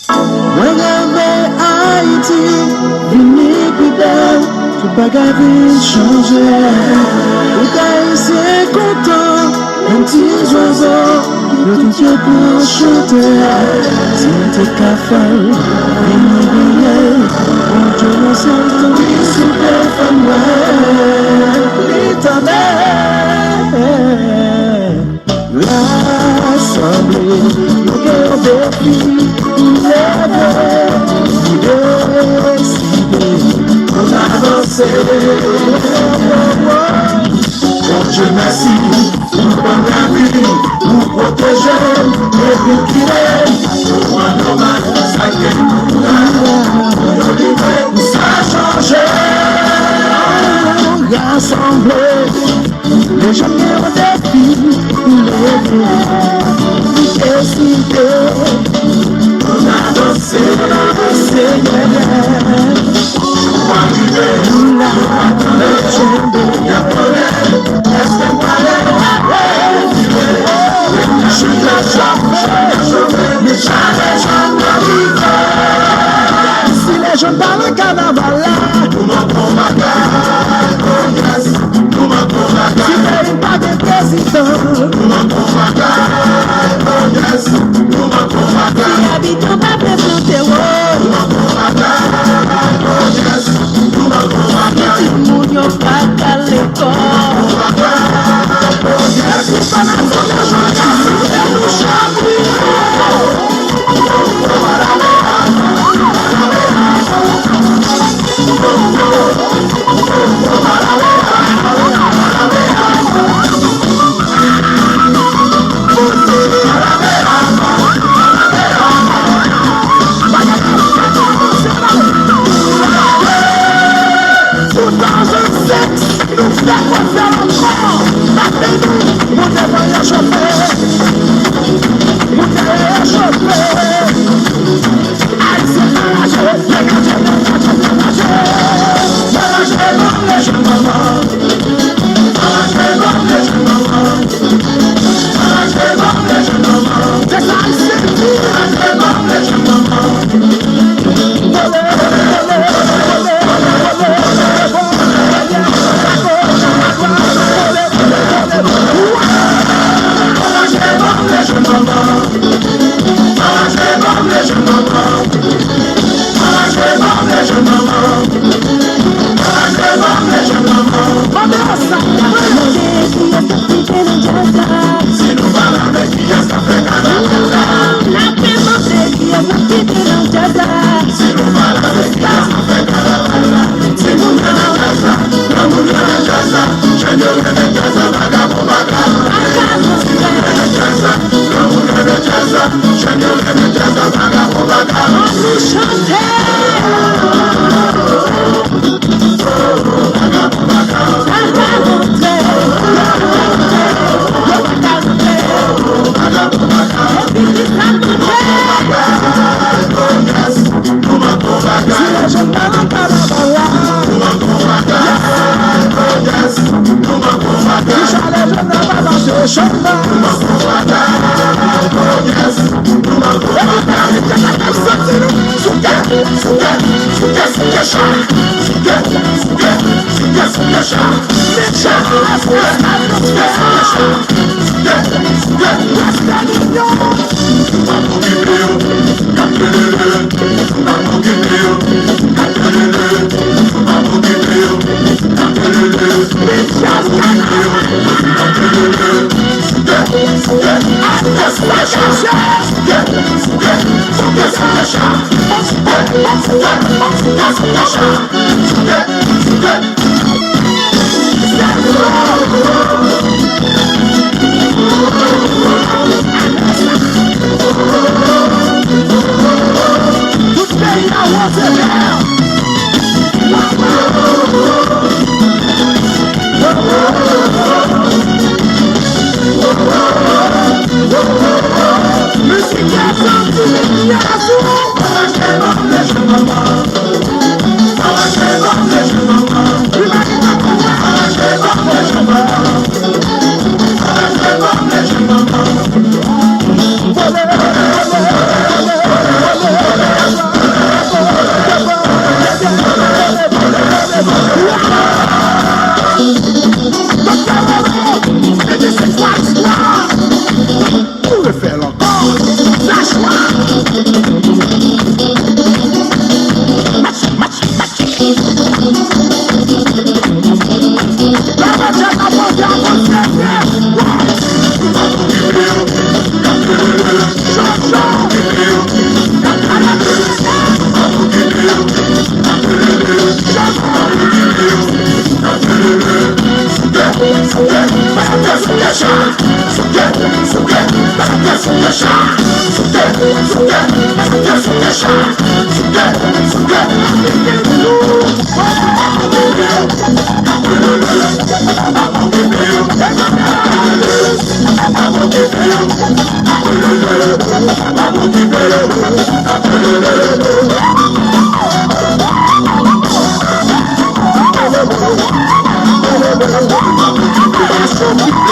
Regardez Haïti, vini fidèle, tout bagaille changer. Tout haïtien content, un petit oiseau, le tout Dieu pour chanter. Si on te café, vini briller, on te lance un tout, super femme, l'éternel. L'assemblée, le cœur des filles, on avance. Bon Dieu merci, pour prendre la vie, pour protéger, et pour qu'il est, pour un normal, ça y est, pour livrer, ça change. Rassemblés, les gens qui ont des filles, les décider. On a dansé, Seigneur. On va vivre, la légende, la colère, est-ce que moi je suis la chambre, mais jamais si les gens dans le carnaval, nous manquons ma carte, nous manquons ma carte. Si t'es pas de président, nous manquons ma carte, nous manquons ma carte. Si habitants pas présentés, nous manquons ma carte, nous manquons ma carte. Si nous n'avons pas qu'à l'école, nous manquons ma carte, si pas la zone de joie, nous chantons. I'm